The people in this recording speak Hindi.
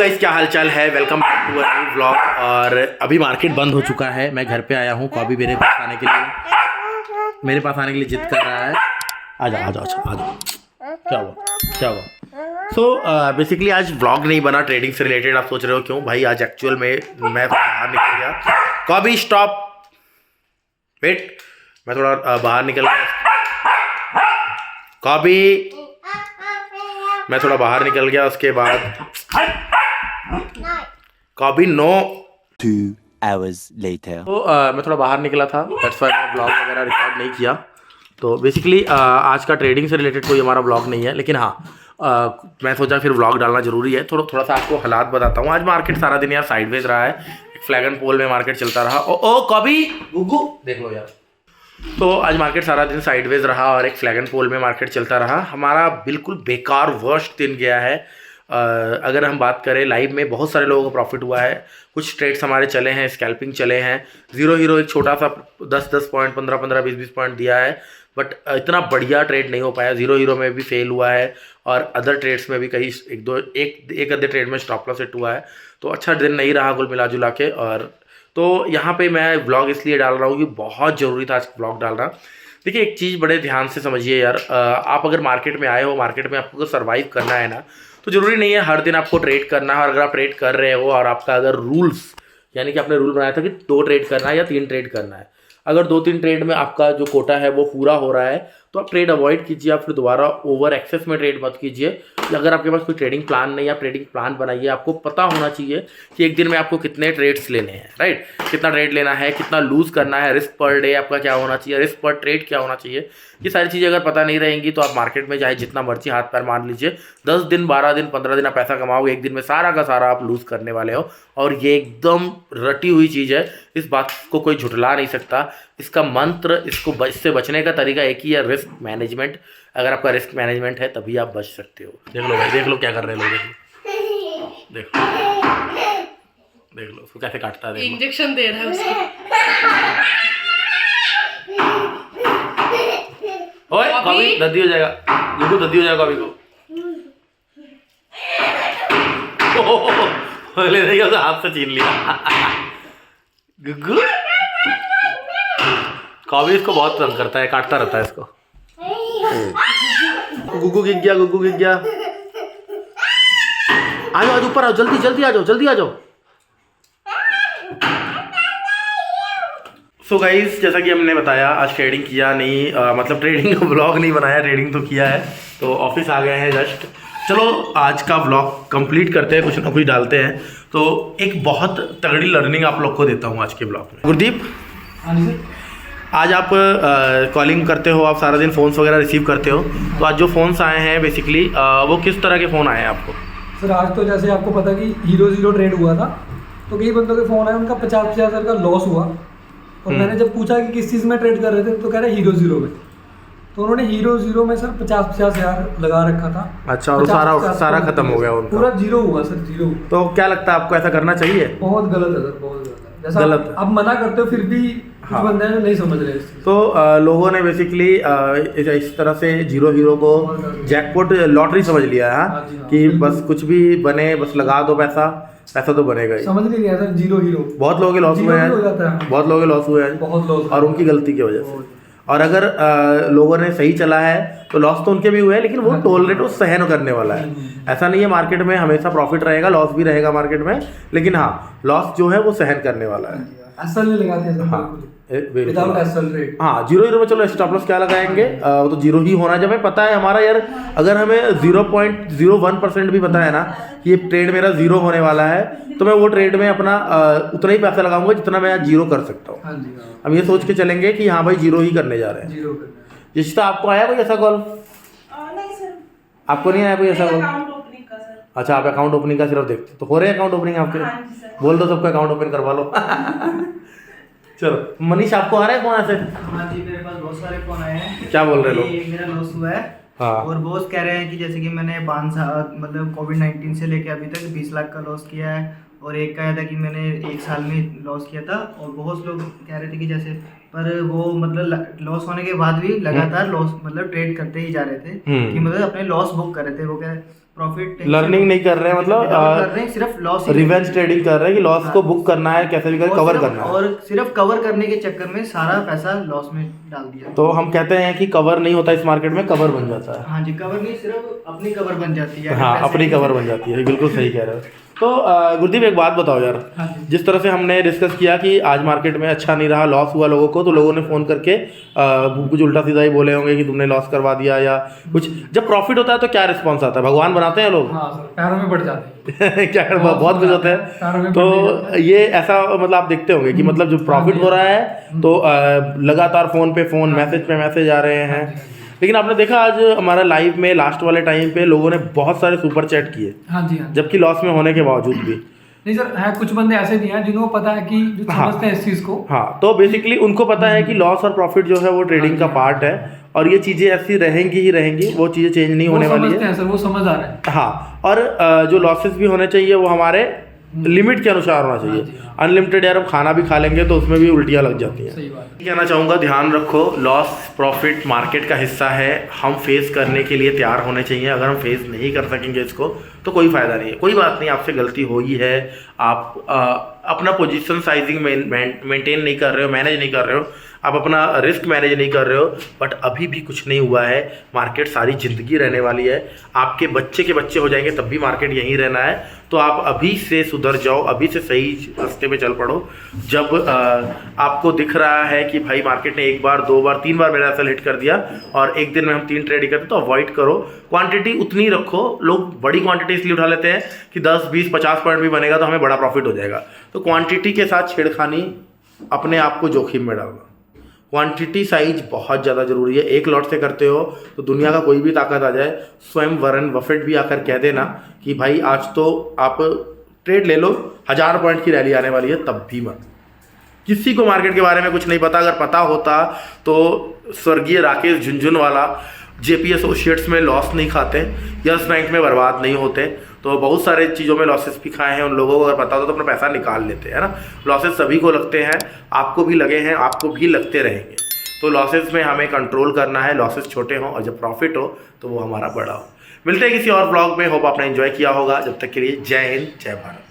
गाइस, क्या हालचाल है। Welcome back to a new vlog. और अभी मार्केट बंद हो चुका है। मैं घर पे आया हूँ। कॉबी मेरे पास आने के लिए जिद कर रहा है। आ जाओ आ जाओ आ जाओ। क्या हुआ। सो बेसिकली आज व्लॉग नहीं बना ट्रेडिंग से रिलेटेड। आप सोच रहे हो क्यों भाई। आज एक्चुअल में मैं बाहर निकल गया। कॉबी स्टॉप, वेट। मैं थोड़ा बाहर निकल गया। कॉबी, मैं थोड़ा बाहर निकल गया। उसके बाद कॉबी नो। 2 hours later. तो मैं थोड़ा बाहर निकला था, दैट्स व्हाई मैं ब्लॉग वगैरह रिकॉर्ड नहीं किया। तो बेसिकली आज का ट्रेडिंग से रिलेटेड कोई हमारा ब्लॉग नहीं है, लेकिन हाँ मैं सोचा फिर ब्लॉग डालना जरूरी है। थोड़ा सा आपको हालात बताता हूँ। आज मार्केट सारा दिन यार साइडवेज रहा है। एक फ्लैग एंड पोल में मार्केट चलता रहा। ओ कॉबी गुग्गू देख लो यार। तो आज मार्केट सारा दिन साइडवेज रहा और एक फ्लैग एंड पोल में मार्केट चलता रहा। हमारा बिल्कुल बेकार वर्स्ट दिन गया है। अगर हम बात करें लाइव में बहुत सारे लोगों को प्रॉफिट हुआ है। कुछ ट्रेड्स हमारे चले हैं, स्कैल्पिंग चले हैं। जीरो हीरो एक छोटा सा 10 पॉइंट 15 20 पॉइंट दिया है, बट इतना बढ़िया ट्रेड नहीं हो पाया। जीरो हीरो में भी फेल हुआ है और अदर ट्रेड्स में भी कहीं एक आधे ट्रेड में स्टॉप लॉस हिट हुआ है। तो अच्छा दिन नहीं रहा कुल मिला जुला के। और तो यहाँ पे मैं व्लॉग इसलिए डाल रहा हूँ कि बहुत ज़रूरी था आज व्लॉग डालना। देखिए एक चीज़ बड़े ध्यान से समझिए यार। आप अगर मार्केट में आए हो, मार्केट में आपको सर्वाइव करना है ना, तो ज़रूरी नहीं है हर दिन आपको ट्रेड करना है। और अगर आप ट्रेड कर रहे हो और आपका अगर रूल्स, यानी कि आपने रूल बनाया था कि 2 ट्रेड करना है या 3 ट्रेड करना है, अगर 2-3 ट्रेड में आपका जो कोटा है वो पूरा हो रहा है, तो आप ट्रेड अवॉइड कीजिए। आप फिर दोबारा ओवर एक्सेस में ट्रेड मत कीजिए। अगर आपके पास कोई ट्रेडिंग प्लान नहीं, आप ट्रेडिंग प्लान बनाइए। आपको पता होना चाहिए कि एक दिन में आपको कितने ट्रेड्स लेने हैं, राइट। कितना ट्रेड लेना है, कितना लूज़ करना है, रिस्क पर डे आपका क्या होना चाहिए, रिस्क पर ट्रेड क्या होना चाहिए। ये सारी चीज़ें अगर पता नहीं रहेंगी तो आप मार्केट में चाहे जितना मर्जी हाथ पैर मान लीजिए, 10 दिन 12 दिन 15 दिन आप पैसा कमाओगे, एक दिन में सारा का सारा आप लूज़ करने वाले हो। और ये एकदम रटी हुई चीज़ है। इस बात को कोई झुठला नहीं सकता। इसका मंत्र, इससे बचने का तरीका एक ही है, रिस्क मैनेजमेंट। अगर आपका रिस्क मैनेजमेंट है तभी आप बच सकते हो। देख लो भाई, देख लो क्या कर रहे हैं लोग। देख लो उसको कैसे काटता है। इंजेक्शन दे रहा है उसको। ओए कभी दर्दी हो जाएगा, गुड्डू दर्दी हो जाएगा अभी को। ले देखिए उसे हाथ से छीन लिया। गुग्गू कॉबी इसको बहुत तंग करता है, काटता रहता है इसको। गुग्गू गिर गया, गुग्गू गिर गया। आ जाओ, आज ऊपर आओ, जल्दी जल्दी आ जाओ, जल्दी आ जाओ। सो गाइस, जैसा कि हमने बताया आज ट्रेडिंग किया नहीं, मतलब ट्रेडिंग का व्लॉग नहीं बनाया, ट्रेडिंग तो किया है। तो ऑफिस आ गए हैं जस्ट। चलो आज का व्लॉग कंप्लीट करते हैं, कुछ ना कुछ डालते हैं। तो एक बहुत तगड़ी लर्निंग आप लोग को देता हूँ आज के व्लॉग में। गुरदीप, आज आप कॉलिंग करते हो, आप सारा दिन फ़ोन्स वगैरह रिसीव करते हो, तो आज जो फ़ोन्स आए हैं बेसिकली वो किस तरह के फ़ोन आए हैं आपको? सर आज तो जैसे आपको पता कि हीरो ट्रेड हुआ था, तो कई बंदों के फ़ोन आए, उनका 50-50 हज़ार का लॉस हुआ। और मैंने जब पूछा कि किस चीज़ में ट्रेड कर रहे थे, तो कह रहे हीरो में। तो उन्होंने हीरो में सर 50-50 हज़ार लगा रखा था। अच्छा, और सारा खत्म हो गया उनका, पूरा जीरो हुआ सर, जीरो। तो क्या लगता है आपको, ऐसा करना चाहिए? बहुत गलत है सर, बहुत गलत है। जैसा गलत है। आप मना करते हो फिर भी कुछ बंदे हैं जो नहीं समझ रहे इस चीज़। तो लोगों ने बेसिकली इस तरह से जीरो हीरो को जैकपॉट लॉटरी समझ लिया है। हाँ जी, हाँ, कि बस कुछ भी बने, बस लगा दो पैसा तो बनेगा ही। समझ नहीं रहा सर, जीरो हीरो। बहुत लोगों के लॉस हुए हैं, बहुत लोगों के लॉस हुए हैं, बहुत लॉस, और उनकी गलती की वजह से। और अगर लोगों ने सही चला है तो लॉस तो उनके भी हुए हैं, लेकिन वो टॉलरेट सहन करने वाला है। ऐसा नहीं है मार्केट में हमेशा प्रॉफिट रहेगा, लॉस भी रहेगा मार्केट में, लेकिन हाँ लॉस जो है वो सहन करने वाला है। असल नहीं लगाते सर। हाँ विदाउट असल रेट। हाँ, जीरो हीरो में चलो स्टॉप लॉस क्या लगाएंगे, वो तो जीरो ही होना। जब हमें पता है हमारा यार, अगर हमें 0.01% भी पता है ना कि ये ट्रेड मेरा जीरो होने वाला है, तो मैं वो ट्रेड में अपना उतना ही पैसा लगाऊंगा जितना मैं आज जीरो कर सकता हूँ। हाँ जी, हम ये सोच के चलेंगे कि हाँ भाई जीरो ही करने जा रहे हैं। जीरो। जिसका आपको आया कोई ऐसा कॉल? नहीं सर, आपको नहीं आया कोई ऐसा कॉल? अकाउंट ओपनिंग का सर। अच्छा, आप अकाउंट ओपनिंग का सिर्फ देखते तो हो रहे हैं अकाउंट ओपनिंग आपके? हाँ जी सर। बोल दो सबको अकाउंट ओपन करवा लो। चलो मनीष, आपको आ रहा है फोन ऐसे? हाँ जी, मेरे पास बहुत सारे फोन आए हैं। क्या बोल रहे लोग? मेरा लॉस हुआ है। हाँ। और बॉस कह रहे हैं कि जैसे कि मैंने 5 साल मतलब कोविड-19 से लेके अभी तक 20 लाख का लॉस किया है। और एक कहा था कि मैंने 1 साल में लॉस किया था। और बहुत लोग कह रहे थे कि जैसे, पर वो मतलब लॉस होने के बाद भी लगातार लॉस मतलब ट्रेड करते ही जा रहे थे, कि मतलब अपने लॉस बुक कर रहे थे। वो कह प्रॉफिट लर्निंग नहीं कर रहे हैं, मतलब कर रहे हैं, सिर्फ लॉस रिवेंज ट्रेडिंग कर रहे हैं कि लॉस को बुक करना है, कैसे भी करके कवर करना है, और सिर्फ कवर करने के चक्कर में सारा पैसा लॉस में डाल दिया। तो हम कहते हैं कि कवर नहीं होता इस मार्केट में, कवर बन जाता है। हाँ जी, कवर नहीं, सिर्फ अपनी कवर बन जाती है। हाँ, अपनी कवर बन जाती है, बिल्कुल सही कह रहे हो। तो गुरदीप एक बात बताओ यार, हाँ जी। जिस तरह से हमने डिस्कस किया कि आज मार्केट में अच्छा नहीं रहा, लॉस हुआ लोगों को, तो लोगों ने फ़ोन करके कुछ उल्टा सीधा ही बोले होंगे कि तुमने लॉस करवा दिया या कुछ। जब प्रॉफिट होता है तो क्या रिस्पॉन्स आता है? भगवान बनाते हैं लोग। हाँ सर, पैरों में पड़ जाते हैं। क्या बहुत कुछ होता पैरों है। में तो ये ऐसा मतलब आप देखते होंगे कि मतलब जो प्रॉफिट हो रहा है तो लगातार फ़ोन पे फ़ोन, मैसेज पे मैसेज आ रहे हैं। लेकिन आपने देखा आज हमारा लाइव में लास्ट वाले टाइम पे लोगों ने बहुत सारे सुपर चैट किए, हाँ जी, हाँ। जबकि लॉस में होने के बावजूद भी। नहीं सर, है कुछ बंदे ऐसे भी हैं जिनको पता है कि जो समझते हैं इस चीज़ को। हाँ, तो बेसिकली उनको पता है कि लॉस और प्रॉफिट जो है वो ट्रेडिंग का पार्ट है, और ये चीज़ें ऐसी रहेंगी ही रहेंगी, वो चीज़ें चेंज नहीं होने वाली समझते है। हैं सर, वो समझ आ रहा है। हाँ, और जो लॉसेस भी होने चाहिए वो हमारे लिमिट के अनुसार होना चाहिए। अनलिमिटेड यार हम खाना भी खा लेंगे तो उसमें भी उल्टियाँ लग जाती हैं। सही बात है। कहना चाहूँगा, ध्यान रखो, लॉस प्रॉफिट मार्केट का हिस्सा है, हम फेस करने के लिए तैयार होने चाहिए। अगर हम फेस नहीं कर सकेंगे इसको तो कोई फ़ायदा नहीं है। कोई बात नहीं, आपसे गलती हो ही है, आप अपना पोजीशन साइजिंग मेंटेन नहीं कर रहे हो, मैनेज नहीं कर रहे हो, आप अपना रिस्क मैनेज नहीं कर रहे हो, बट अभी भी कुछ नहीं हुआ है। मार्केट सारी ज़िंदगी रहने वाली है, आपके बच्चे के बच्चे हो जाएंगे तब भी मार्केट यहीं रहना है। तो आप अभी से सुधर जाओ, अभी से सही रास्ते पे चल पड़ो। जब आपको दिख रहा है कि भाई मार्केट ने 1 बार 2 बार 3 बार मेरा एसएल हिट कर दिया और एक दिन में हम 3 ट्रेड ही करते, तो अवॉइड करो। क्वांटिटी उतनी रखो। लोग बड़ी क्वांटिटी इसलिए उठा लेते हैं कि 10 20 50 पॉइंट भी बनेगा तो हमें बड़ा प्रॉफिट हो जाएगा। तो क्वांटिटी के साथ छेड़खानी अपने आप को जोखिम में डालना। क्वांटिटी साइज बहुत ज़्यादा ज़रूरी है। एक लॉट से करते हो तो दुनिया का कोई भी ताकत आ जाए, स्वयं वॉरेन बफेट भी आकर कह देना कि भाई आज तो आप ट्रेड ले लो, 1000 पॉइंट की रैली आने वाली है, तब भी मत। किसी को मार्केट के बारे में कुछ नहीं पता। अगर पता होता तो स्वर्गीय राकेश झुनझुनवाला जेपी एसोसिएट्स में लॉस नहीं खाते, यस बैंक में बर्बाद नहीं होते। तो बहुत सारे चीज़ों में लॉसेस भी खाए हैं। उन लोगों को अगर पता होता तो अपना पैसा निकाल लेते हैं, है ना। लॉसेस सभी को लगते हैं, आपको भी लगे हैं, आपको भी लगते रहेंगे। तो लॉसेस में हमें कंट्रोल करना है, लॉसेस छोटे हों और जब प्रॉफिट हो तो वो हमारा बड़ा हो। मिलते हैं किसी और ब्लॉग में। होप आपने एंजॉय किया होगा। जब तक के लिए जय हिंद, जय भारत।